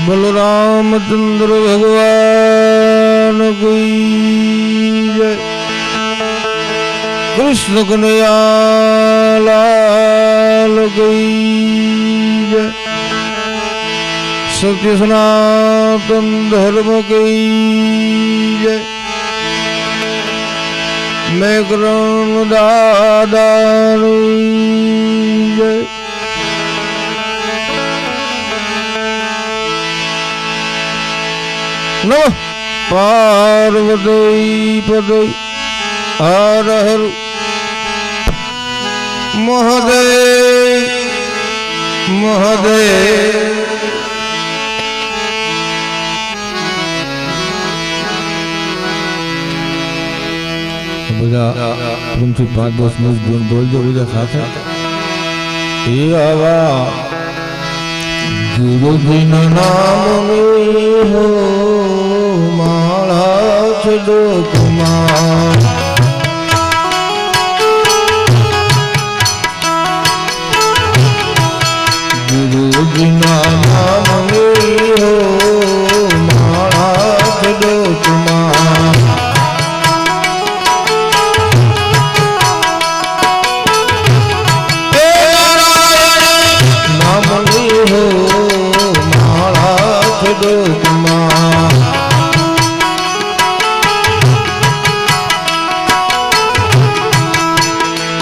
बलरामचंद्र भगवान की जय। कृष्ण कन्हैया लाल की जय। सत्य सनातन धर्म की जय। मैं करण दादा जय। नमः पार्वती पदे हर हर महादेव महादेव। બધા પ્રેમથી 5-10 મિનિટ બોલજો બધા સાથે। એ આવા ગુરુજીના નામની હો માળા છડો કુમાર। ગુરુજીના નામની હો માળા છડો કુમાર।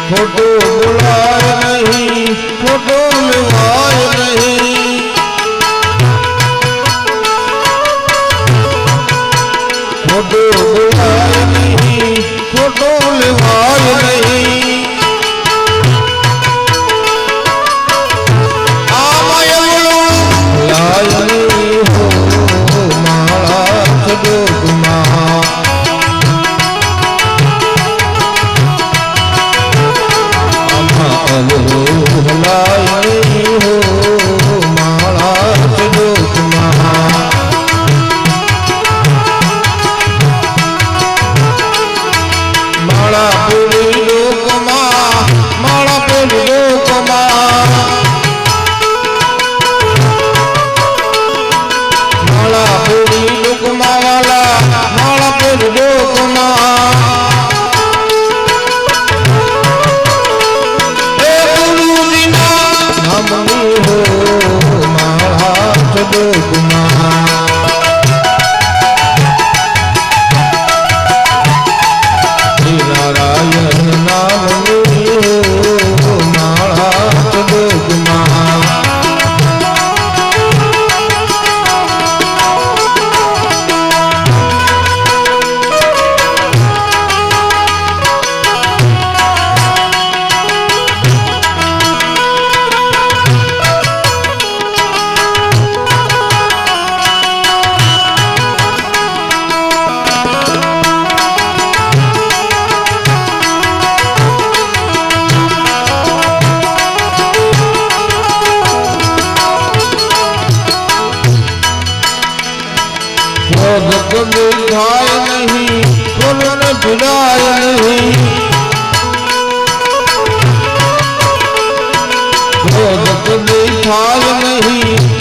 फोटो बुलाए नहीं, फोटो मिलवाए नहीं, फोटो बुलाए नहीं,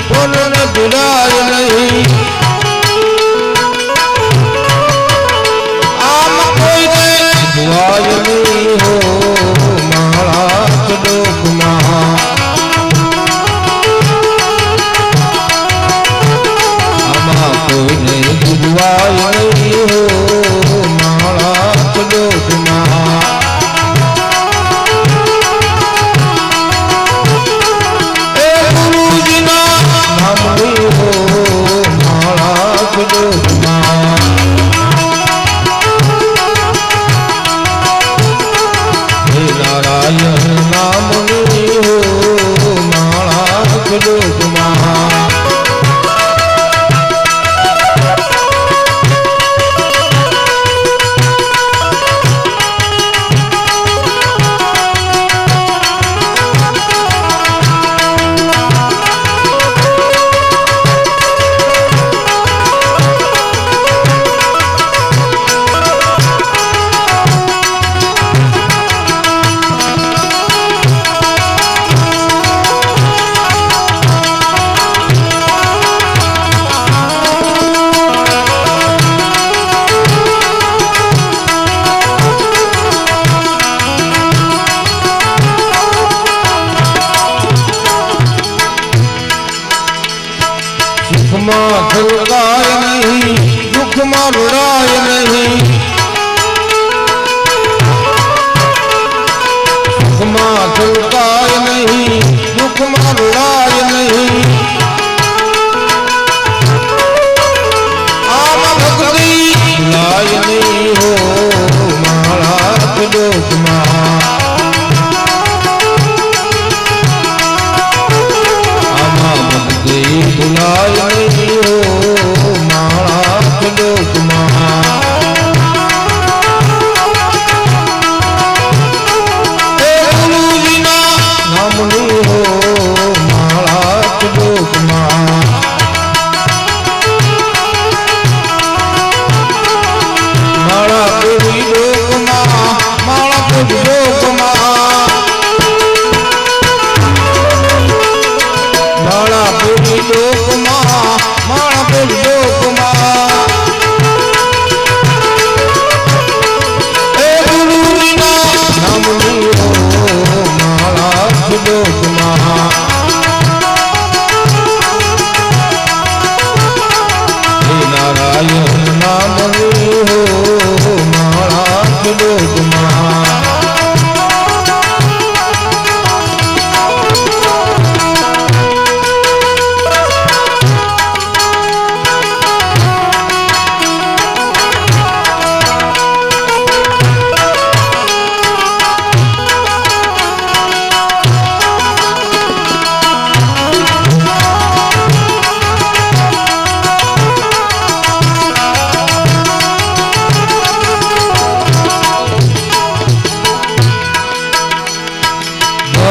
फोटो मिलवाए नहीं। नारायण नाम लोकમાં નારાયણ નામ હો મારા લોકમાં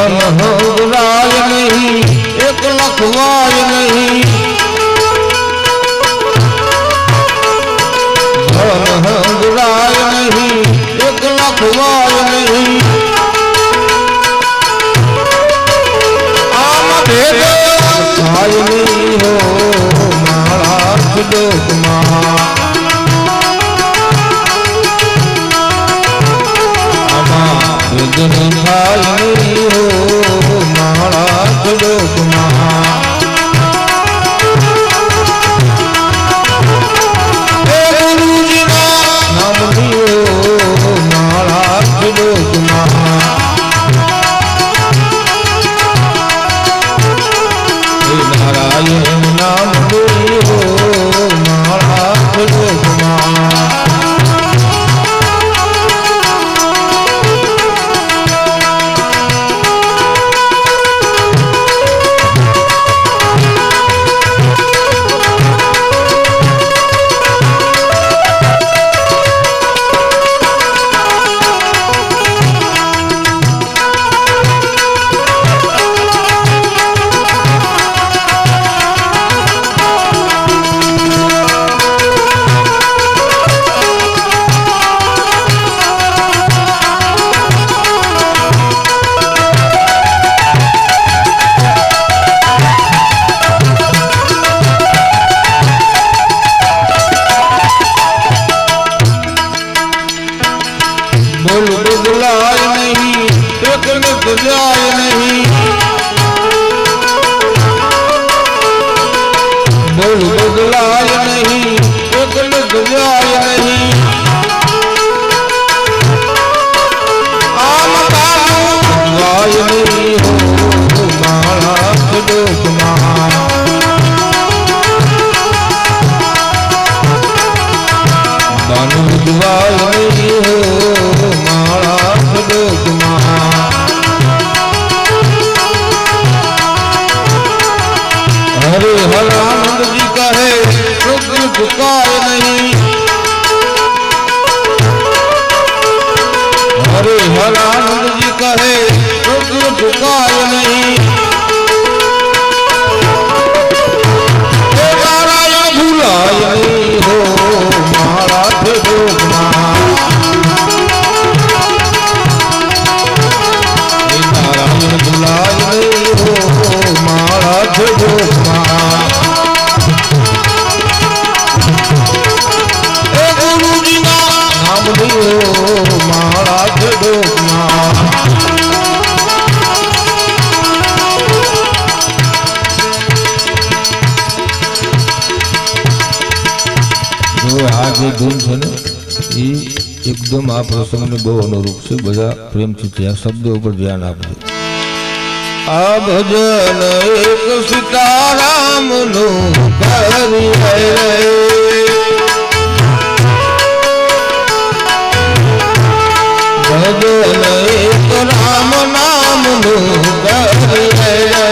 હંગરાય નહીં એક લખવાય નહીં હંગરાય નહીં એક લખવાય નહીં આમ ભેદ થાય નહીં હો મારા લોકમાં આમાં ભેદ થાય નહીં હો મારા લોકમાં ગુરુજીના નામ લીઓ મારા લોકમાં નારાયણ નામ લીઓ મારા લોકમાં બોલ બદલાય નહીં એકને બજાય નહીં બોલ બદલાય નહીં એકને બજાય નહીં આમ તારું બદલાય નહીં હો મારા લોકમાં બાનું બદલાય નહીં હો મારા લોકમાં હરે હરાનંદજી કહે શુક્ર ચુકાય નહીં હરે હરાનંદજી કહે શુક્ર ચુકાય નહીં નારાયણ ભૂલાય નહીં હો મારા લોકમાં નારાયણ ભૂલાય નહીં હો મારા લોકમાં એ ગુરુજીના નામ લીઓ મારા લોકમાં જો આ જે ધૂન છે ને એ એકદમ આ પ્રસંગને બહુ અનુરૂપ છે બધા પ્રેમથી ત્યાં શબ્દો ઉપર ધ્યાન આપજો આ ભજન એક સીતારામનું કરીએ ભજન એક રામ નામનું કરીએ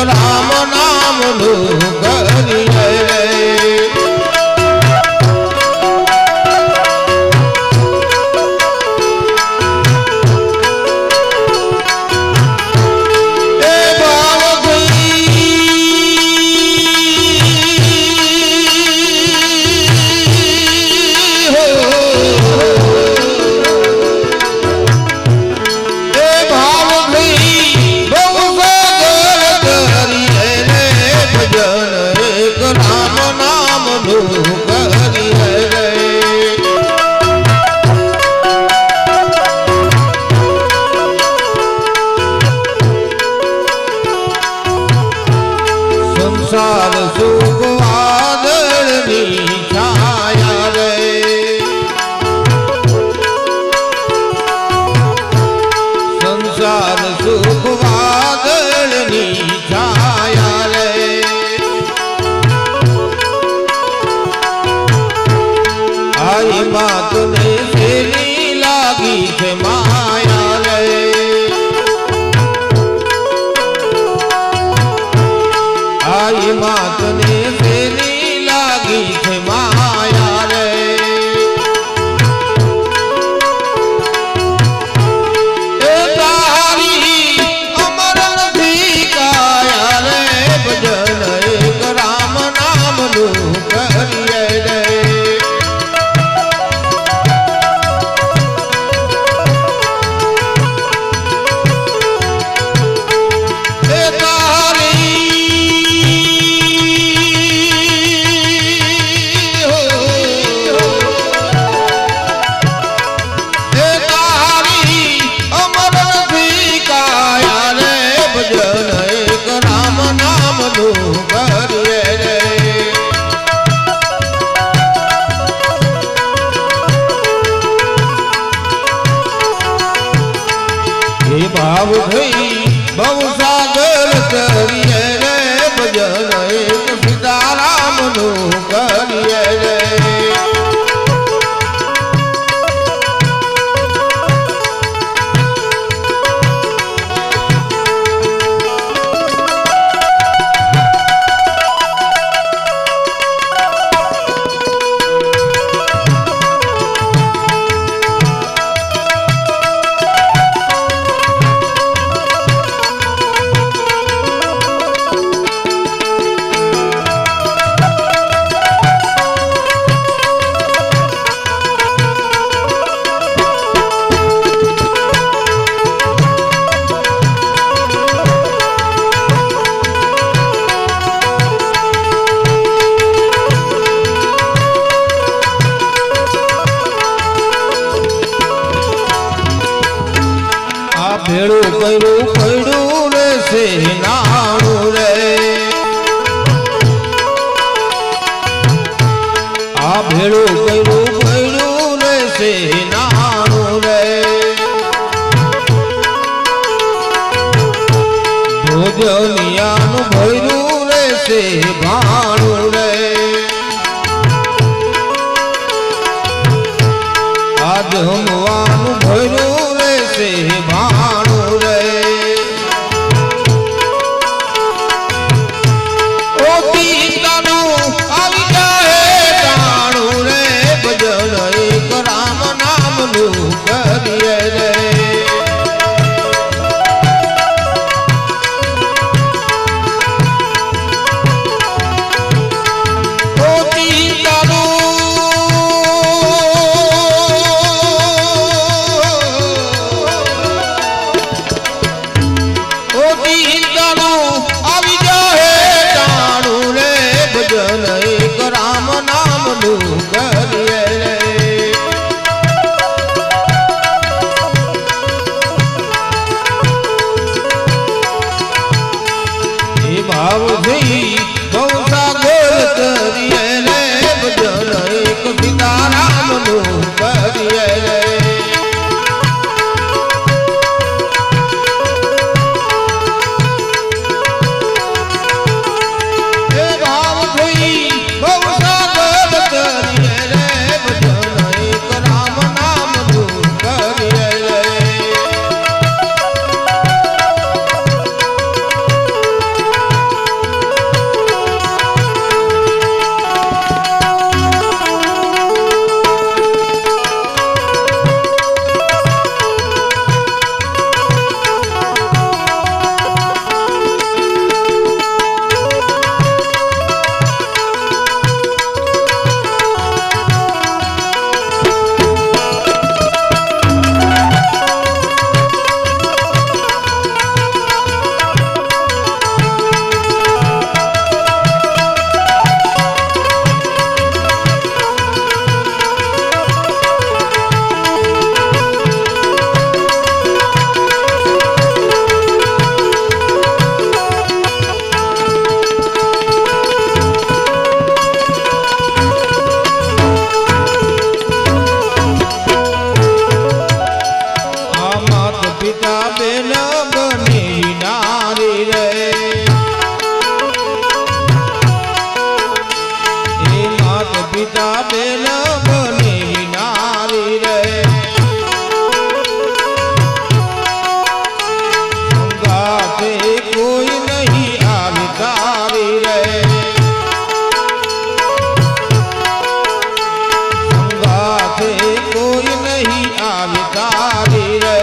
રામ નામ નું કરીએ એ ભાવ કરીએ રે સંસાર સુખ વાદળની છાયા રે સંસાર સુખ વાદળની છાયા રે આઈ માતને સેલી લાગી છે માયા રે આઈ માતને સેલી લાગી છે માયા રે એ તારી અમરથી કાયા રે ભજન એક રામ નામનું કરીએ રે ભાવ થઈ બહુ સાગર કરીએ રે ભજન એક સીતારામનું કરીએ રે ભેળું કર્યું પડ્યું રે છે નાણું રે આ ભેળું કર્યું પડ્યું રે છે નાણું રે ભોજનિયાનું ભર્યું રે છે ભાણું રે આ જમવાનું ભર્યું રે છે ભાણું રે ઓ પિતાનું આવી જાય ટાણું રે ભજન એક રામ નામનું કરીએ રે આવી જાય ટાણું રે बेल बनी नारी रे संगाते कोई नहीं आवितारी रे संगाते कोई नहीं आवितारी रे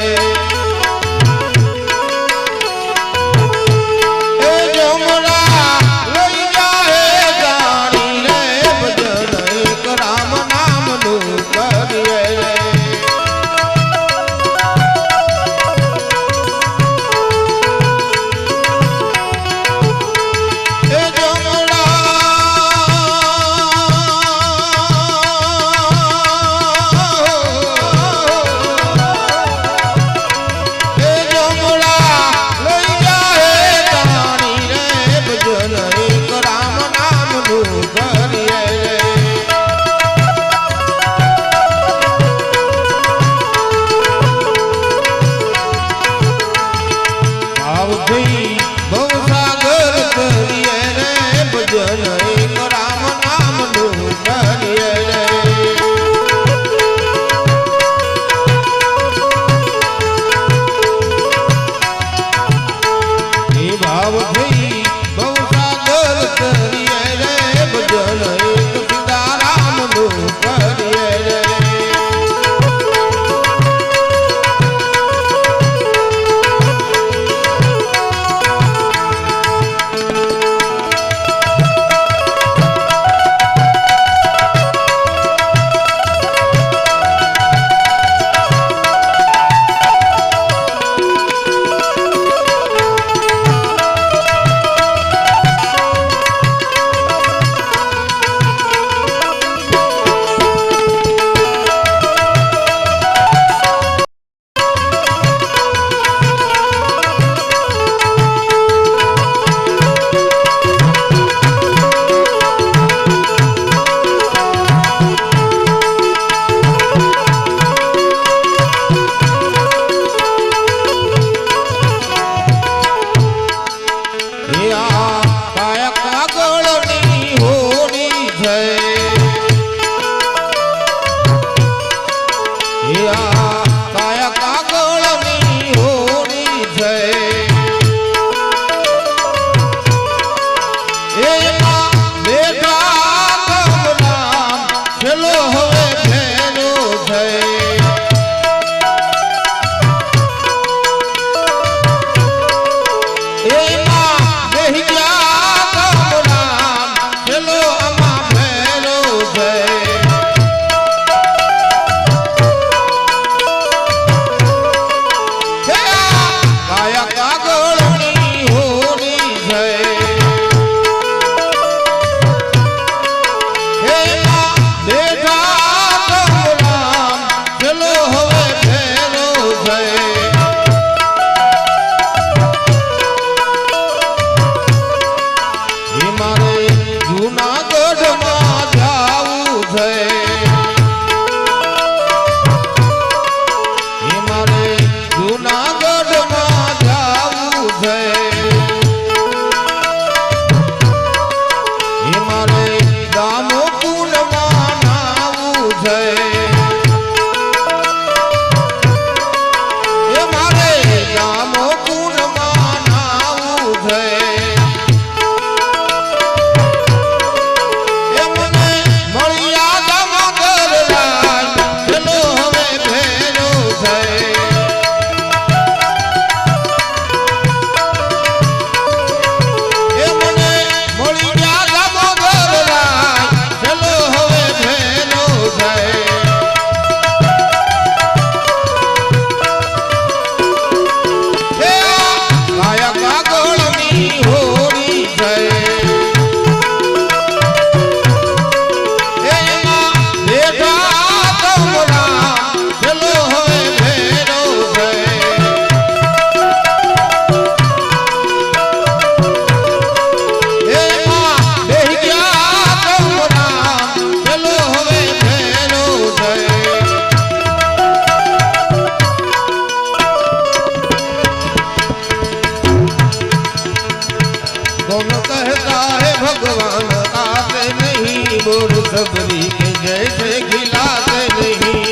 बोर सबरी के जैसे खिलाते नहीं।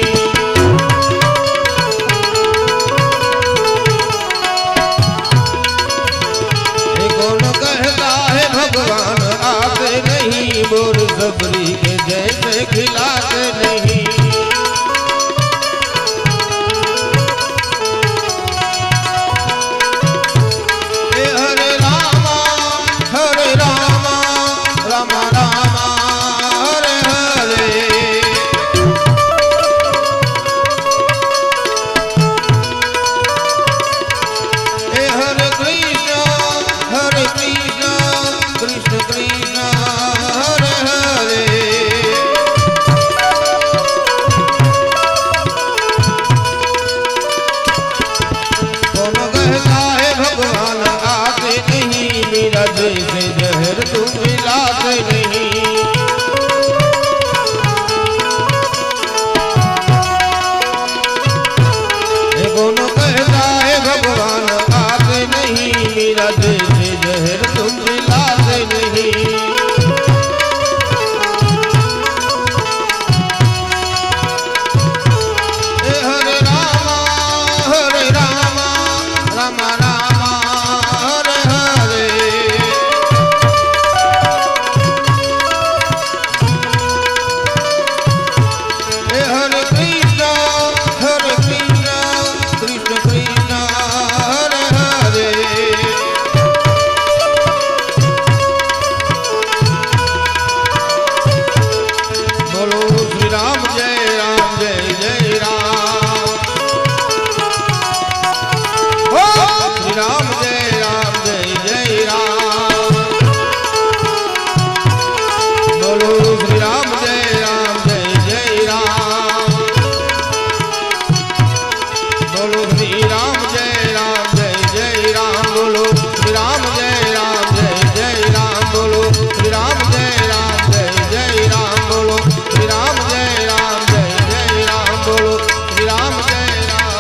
कौन कहता है भगवान आते नहीं, बोर सबरी के जैसे खिलाते नहीं। हरे रामा राम राम हरे हरे। हरे कृष्ण कृष्ण कृष्ण हरे हरे। कौन कहता है भगवान आते नहीं, मेरा जैसे जहर तुम मिलाते नहीं। कौन कहता है भगवान आते नहीं, मेरा जैसे जहर तुम मिलाते नहीं। हरे राम राम राम हरे हरे। हरे कृष्ण कृष्ण कृष्ण हरे हरे। बोलो श्री राम जय राम। हो श्री राम जय राम। बोलो श्री राम जय राम। बोलो श्री राम जय राम। बोलो श्री राम जय राम। बोलो श्री राम जय राम। बोलो श्री राम जय राम। बोलो श्री राम जय राम।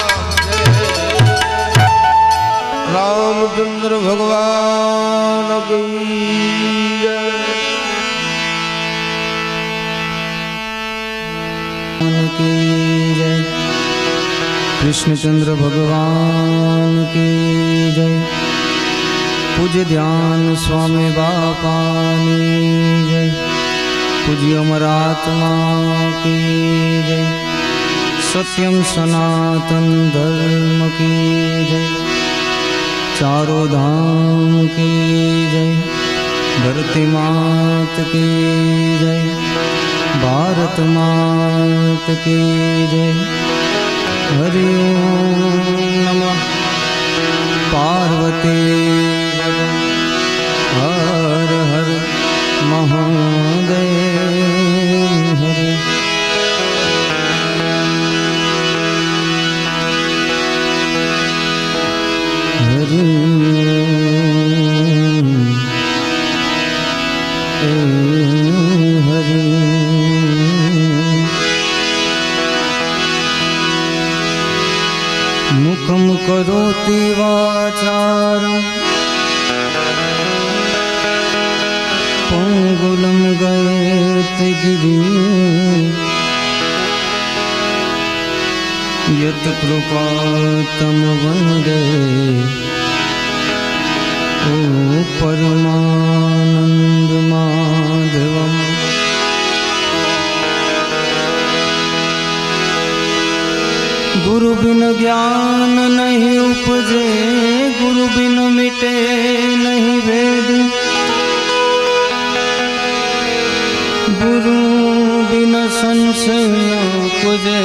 रामचंद्र भगवान की जय। की जय। कृष्णचंद्र भगवान की जय। पूज्य ध्यान स्वामी बापानी जय। पूज्य अमरात्मा की जय। सत्यम सनातन धर्म की जय। चारों धाम की जय। धरती मात की जय। भारत मात की जय। हरि ओम नमः पार्वती हर हर महादेव हरे। हरि हरि मुखं करोति वाचारं पंगुलं गयेति गिरिं यत् कृपातं वन्दे ओ परमानंद माधवम्। गुरु बिन ज्ञान नहीं उपजे, गुरु बिन मिटे नहीं भेद। गुरु बिन संशय न उपजे।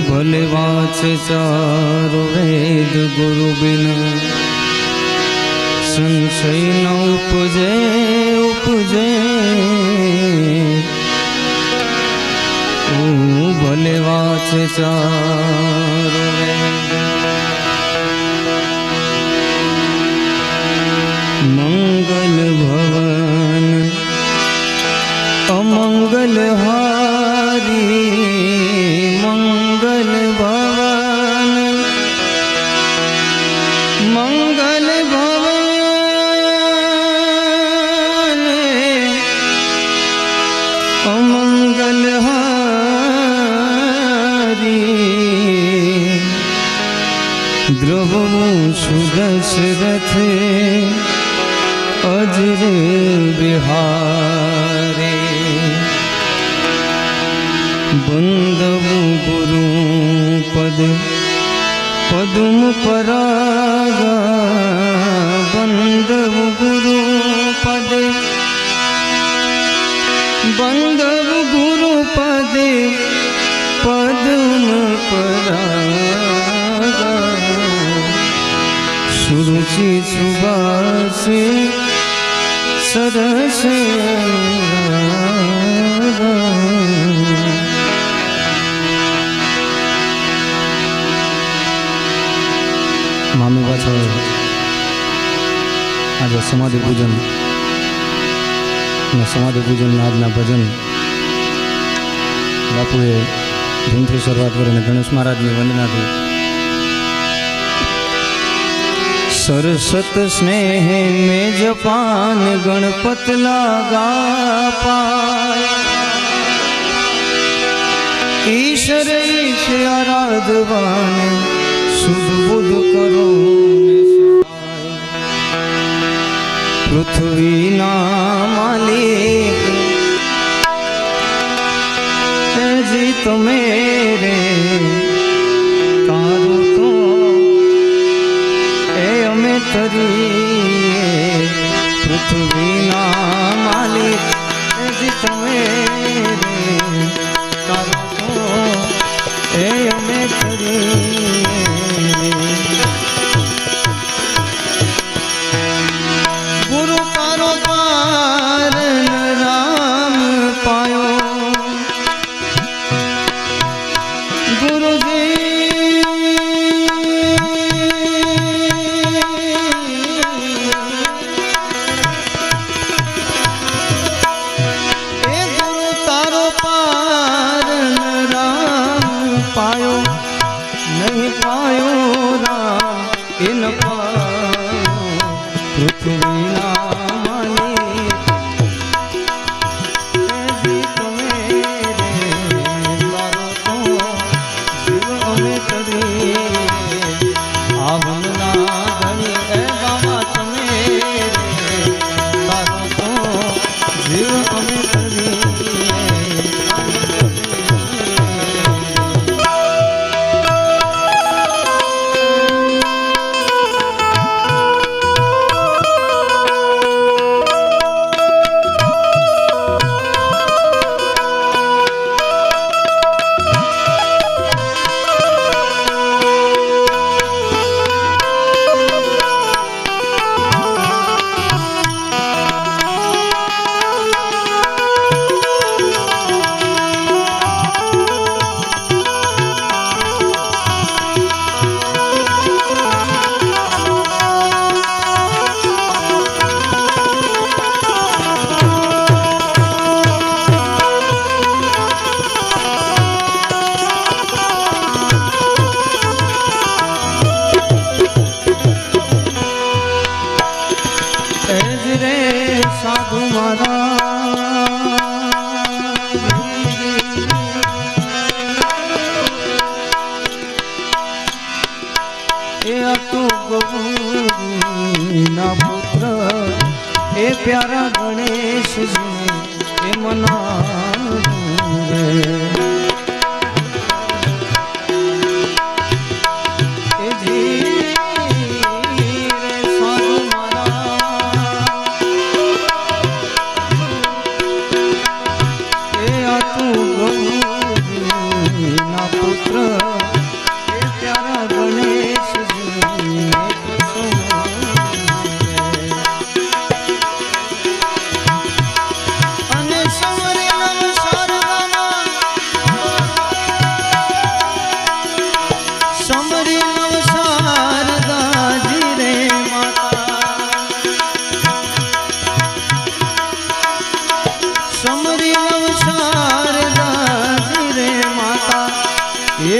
भले वाचे चारो वेद, गुरु बिन संशय न उपजे। भले वाचे चारो वेद। मंगल भवन अमंगल हारी, मंगल भवन मंगल भवन दशरथ अजर बिहारे बंदव गुरु पद पदुम परागा बंदव गुरु पद बंदव गुरु पद पदुम परागा सुरुचि सुबास सरस मामी पाछो आज समाधि पूजन समाधि पूजन आज भजन बापुए धूम थी शुरुआत करी गणेश महाराज की वंदना थी। सरस्वत स्नेह में जपान गणपत लागा पाय ईश्वर ईश आराधवान शुद्ध बुद्ध करो पृथ्वी ना मालिक जी तो मेरे तारो तो ए अमे तरी पृथ्वी ना मालिक जी तो मेरे तारो तो ए अमे तरी गुरु तारो पार राम पायो गुरु जी ए गुरु तारो पार राम पायो नहीं पायो राम इन पायो पृथ्वी ना मालिक जी तो मेरे तारो तो जीव अमे तरी आवन ना धनी ए बाबा तमेरे तारो तो जीव अमे तरी साधु ना पुत्र ए प्यारा गणेश जी ए मना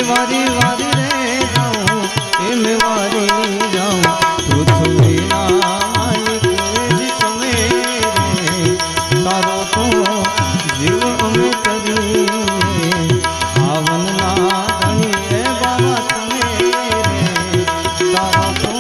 वारी वारी रे जाऊं ए मैं वारी जाऊं पृथ्वी ना मालिक जी तो मेरे तारो तो जीव अमे तरी आवन ना धनी ए बाबा तमेरे तारो तो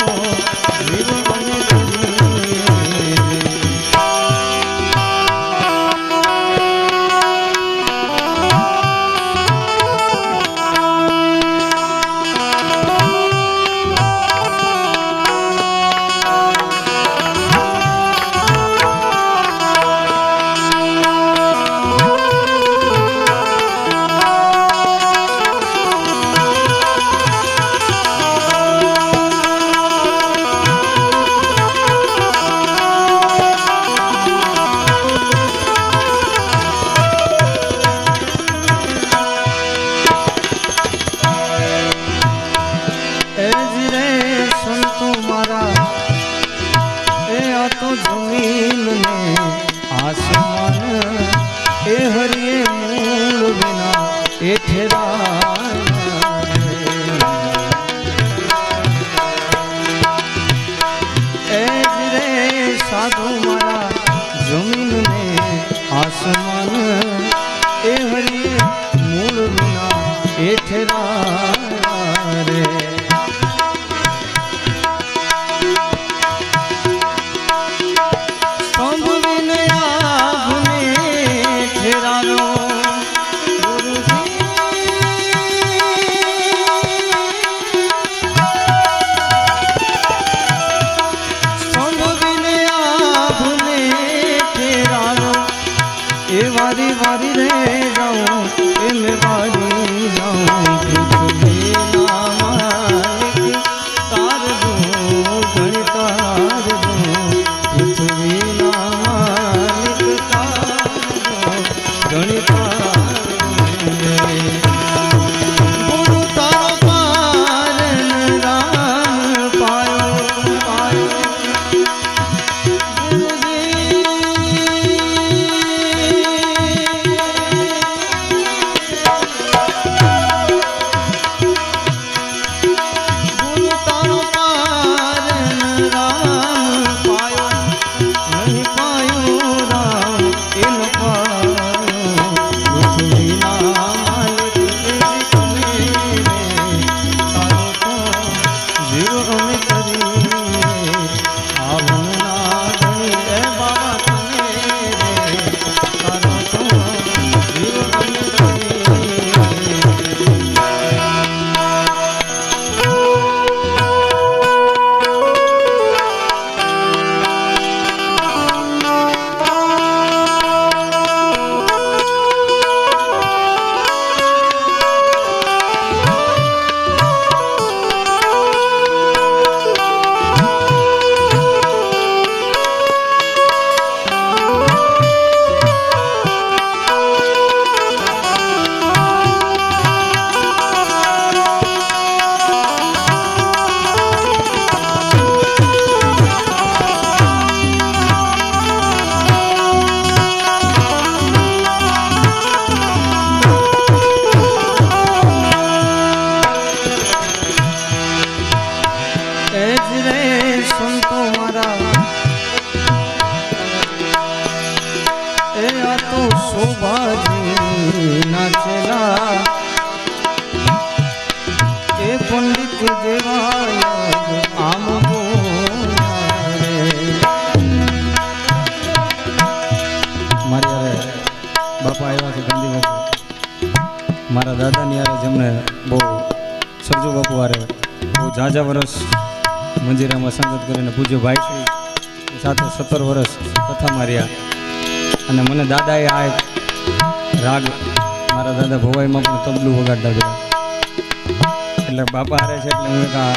એ જ રે સાધુ મારા જમીન ને આસમાન એ હરી મૂળ વિના એ ઠેરા રે वारी वारी रे जाऊं ए मैं वारी जाऊं पृथ्वी ना मालिक तार दूं गणितार दूं पृथ्वी ना मालिक तार दूं गणितार गुरु तारो पारन राम पायो पायो संतो मारा ए आ तो शोभाजी नाचेला ए पंडित देवाया आम मारी यारे बापा आया છે ગાંધી બાપુ મારા દાદાની યારે જેમને બહુ સરજુ બાપુ આરે બહુ ઝાઝા વર્ષ મંજીરામાં સંગત કરીને પૂજ્ય ભાઈ સાથે 17 વર્ષ કથા માર્યા અને મને દાદાએ આ એક રાગ મારા દાદા ભવાઈમાં પણ તબલું વગાડતા ગયા એટલે બાપા હારે છે એટલે હું એક આ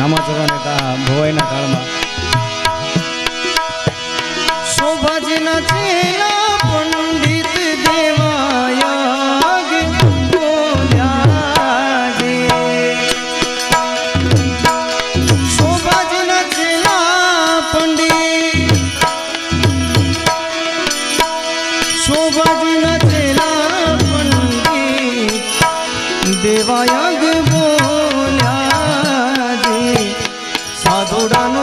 નામાચરણે એક આ ભવાઈના કાળમાં શોભાજીના ચેલા પંડિત દેવાયા દેવાયગ બોલ્યા જી સાધુડાનો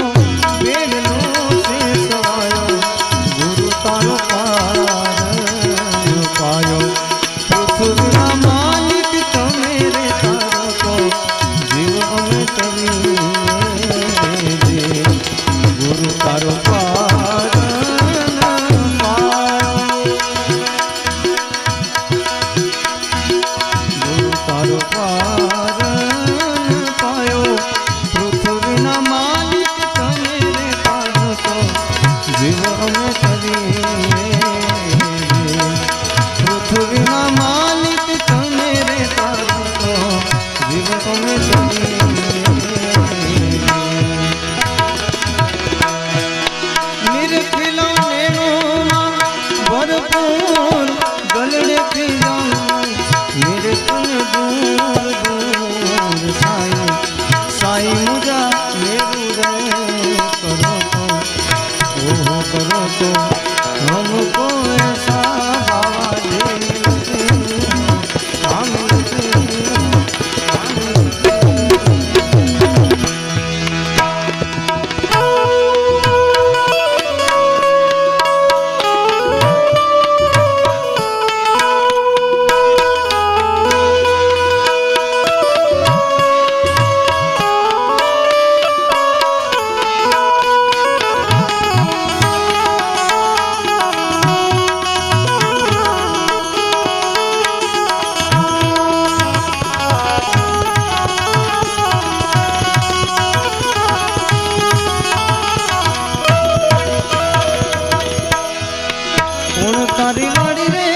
તારી વાડી રે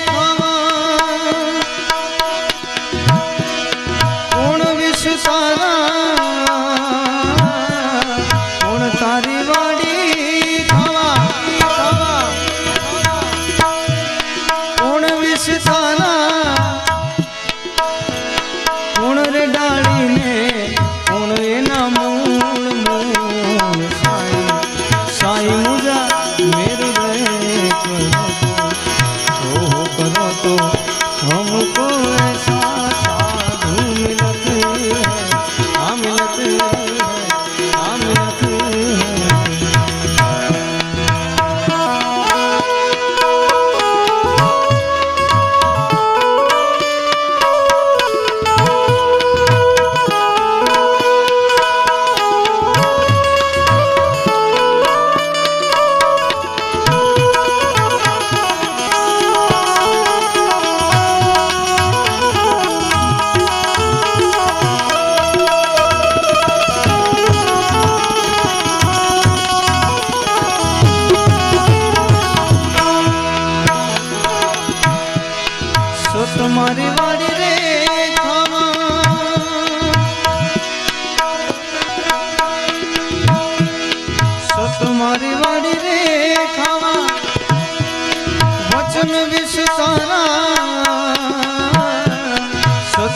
ખાવા કોણ વિશ તારા કોણ તારી વાડી ખાવા કોણ વિશ તારા કોણ રે ડાળીને કોણ એના મૂળ મૂળ સાઈ મુજા મેરે करो तो हमको ऐसा साधु मिलत है हाँ मिलत है हाँ मिलत तुम्हारी वाड़ी रे खावा तुम्हारी वाड़ी रे खावा वचन विष तारा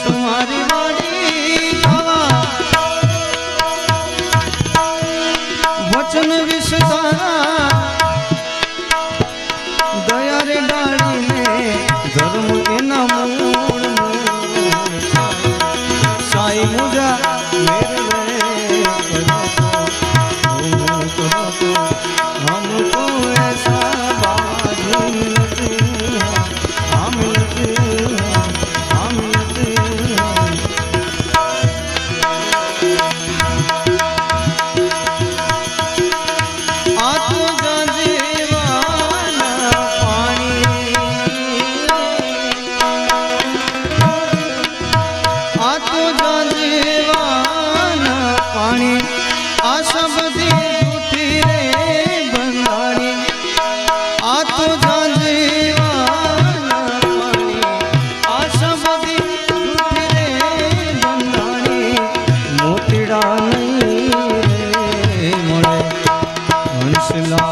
तुम्हारी वाड़ी खावा वचन विष तारा दया रे डाड़ी ने धर्म एना मूल साई मुझा मेरे करो तो हमको ऐसा बाजू मिलते हाँ मिलते हाँ मिलते आ तो जाजेवाना पानी आ शब्दी झूठी रे बंधानी आ तो जाजेवाना पानी आ शब्दी झूठी रे बंधानी मोतीड़ा नहीं रे मोड़े हंसला